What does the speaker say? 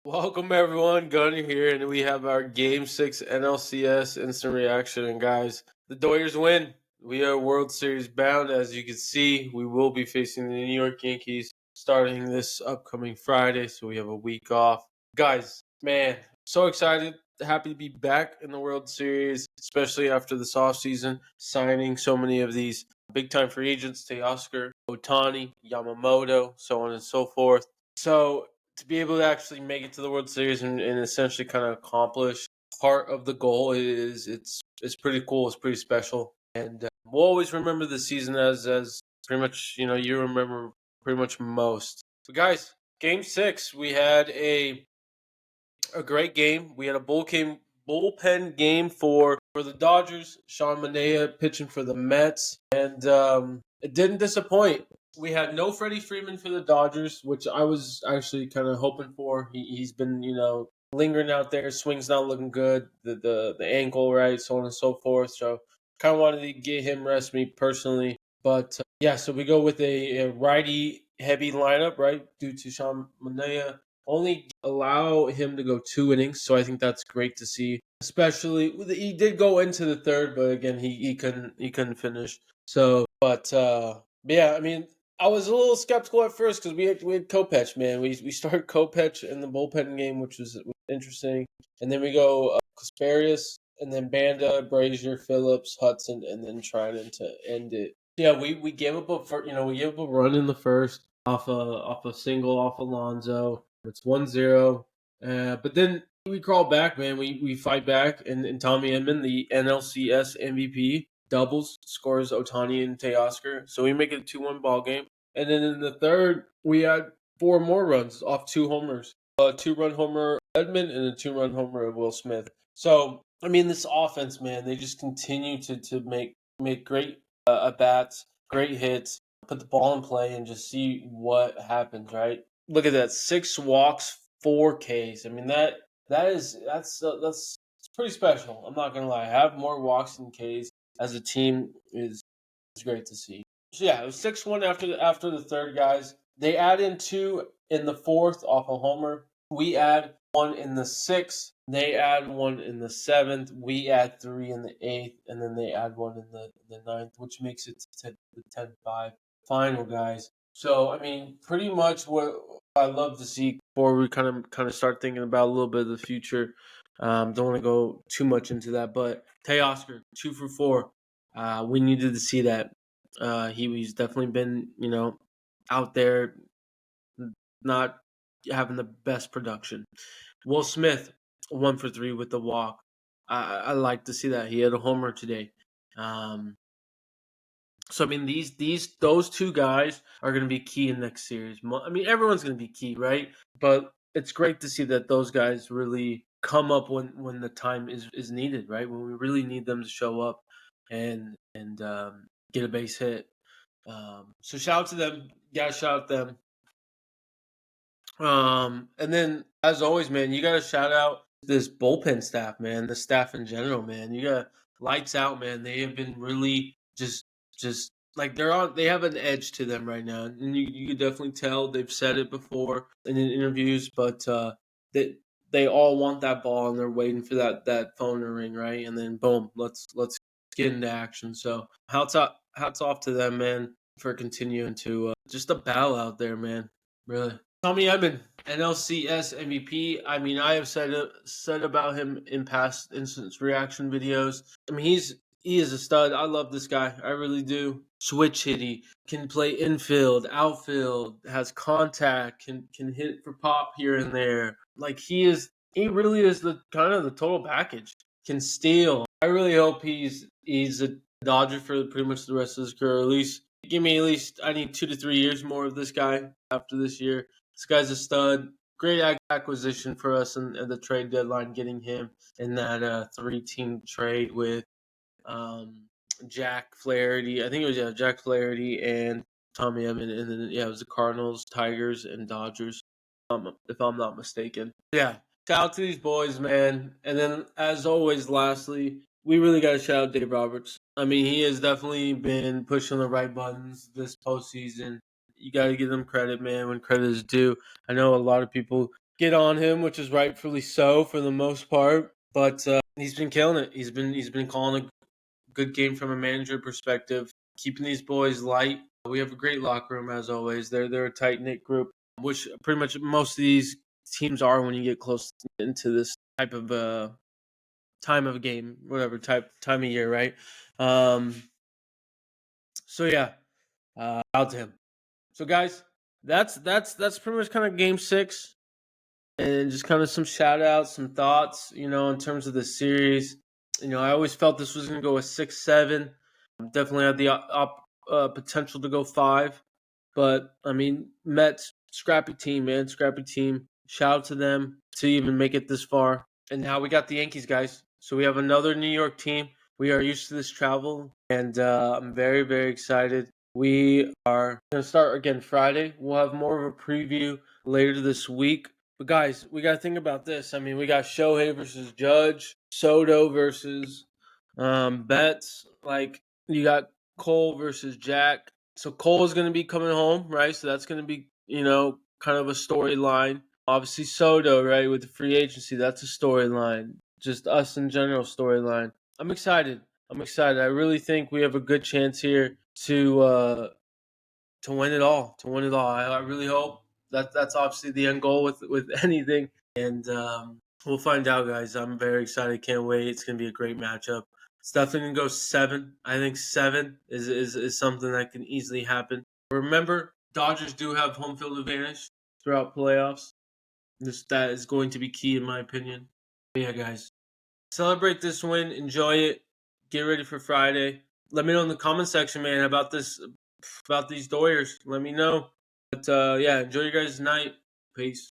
Welcome everyone, Gunner here, and we have our Game 6 NLCS instant reaction. And guys, the Dodgers win. We are World Series bound. As you can see, we will be facing the New York Yankees starting this upcoming Friday, so we have a week off. Guys, man, so excited. Happy to be back in the World Series, especially after this offseason, signing so many of these big-time free agents, Teoscar, Otani, Yamamoto, so on and so forth. So to be able to actually make it to the World Series and essentially kind of accomplish part of the goal is it's pretty cool. It's pretty special, and we'll always remember the season as pretty much you remember pretty much most. So guys, Game 6, we had a great game. We had a bullpen game for the Dodgers. Sean Manaea pitching for the Mets, and it didn't disappoint. We had no Freddie Freeman for the Dodgers, which I was actually kind of hoping for. He's been lingering out there. Swing's not looking good. The ankle, right, so on and so forth. So kind of wanted to get him rest, me personally. But yeah, so we go with a righty heavy lineup, right, due to Sean Manaea only allow him to go 2 innings, so I think that's great to see. Especially he did go into the third, but again he couldn't finish. So, but yeah, I mean I was a little skeptical at first because we had Kopech, man. We started Kopech in the bullpen game, which was interesting, and then we go Kasparius, and then Banda, Brazier, Phillips, Hudson, and then Trinan to end it. Yeah, we gave up we gave up a run in the first off a single off Alonso. It's 1-0. But then we crawl back, man. We fight back, and Tommy Edman, the NLCS MVP, doubles, scores Otani and Teoscar. So we make it a 2-1 ball game. And then in the third, we had 4 more runs off 2 homers. A 2-run homer Edman and a 2-run homer of Will Smith. So, I mean, this offense, man, they just continue to make great at bats, great hits, put the ball in play, and just see what happens, right? Look at that, 6 walks, 4 Ks. I mean that's pretty special. I'm not gonna lie. Have more walks than Ks as a team is great to see. So yeah, it was 6-1 after the third, guys. They add in 2 in the fourth off a homer. We add 1 in the sixth. They add 1 in the seventh. We add 3 in the eighth, and then they add 1 in the ninth, which makes it to the 10-5 final, guys. So I mean, pretty much what I love to see before we kind of start thinking about a little bit of the future. Don't want to go too much into that, but Teoscar 2 for 4. We needed to see that. He's definitely been out there not having the best production. Will Smith 1 for 3 with the walk. I like to see that. He had a homer today. So I mean, those 2 guys are going to be key in next series. I mean, everyone's going to be key, right? But it's great to see that those guys really come up when the time is needed, right? When we really need them to show up and get a base hit. So shout out to them, guys. Shout out them. And then as always, man, you got to shout out this bullpen staff, man. The staff in general, man. You got lights out, man. They have been really just like they have an edge to them right now, and you could definitely tell. They've said it before in interviews, but they all want that ball and they're waiting for that phone to ring, right? And then boom, let's get into action. So hats off to them, man, for continuing to just a battle out there, man. Really. Tommy Edman, NLCS MVP. I mean, I have said about him in past instant reaction videos. I mean, he is a stud. I love this guy. I really do. Switch hitty, can play infield, outfield, has contact, can hit for pop here and there. Like he really is the kind of the total package. Can steal. I really hope he's a Dodger for pretty much the rest of his career. At least give me I need 2 to 3 years more of this guy after this year. This guy's a stud. Great acquisition for us in the trade deadline, getting him in that 3-team trade with Jack Flaherty. I think it was Jack Flaherty and Tommy Edman, and then it was the Cardinals, Tigers, and Dodgers, if I'm not mistaken. Yeah, shout out to these boys, man. And then, as always, lastly, we really got to shout out Dave Roberts. I mean, he has definitely been pushing the right buttons this postseason. You got to give them credit, man, when credit is due. I know a lot of people get on him, which is rightfully so for the most part. But he's been killing it. He's been calling a good game from a manager perspective, keeping these boys light. We have a great locker room as always. They're a tight knit group, which pretty much most of these teams are when you get close into this type of time of a game, whatever time of year, right? So yeah, out to him. So guys, that's pretty much kind of game 6, and just kind of some shout outs, some thoughts, in terms of the series. I always felt this was going to go a 6-7. Definitely had the potential to go 5. But, I mean, Mets, scrappy team, man. Scrappy team. Shout out to them to even make it this far. And now we got the Yankees, guys. So we have another New York team. We are used to this travel, and I'm very, very excited. We are going to start again Friday. We'll have more of a preview later this week. But guys, we got to think about this. I mean, we got Shohei versus Judge, Soto versus Betts. Like, you got Cole versus Jack. So Cole is going to be coming home, right? So that's going to be, kind of a storyline. Obviously Soto, right, with the free agency, that's a storyline. Just us in general storyline. I'm excited. I really think we have a good chance here to win it all. I really hope that's obviously the end goal with anything. And we'll find out, guys. I'm very excited. Can't wait. It's going to be a great matchup. It's definitely going to go 7. I think 7 is something that can easily happen. Remember, Dodgers do have home field advantage throughout playoffs. That is going to be key, in my opinion. But yeah, guys. Celebrate this win. Enjoy it. Get ready for Friday. Let me know in the comment section, man, about these Doyers. Let me know. But yeah, enjoy your guys' night. Peace.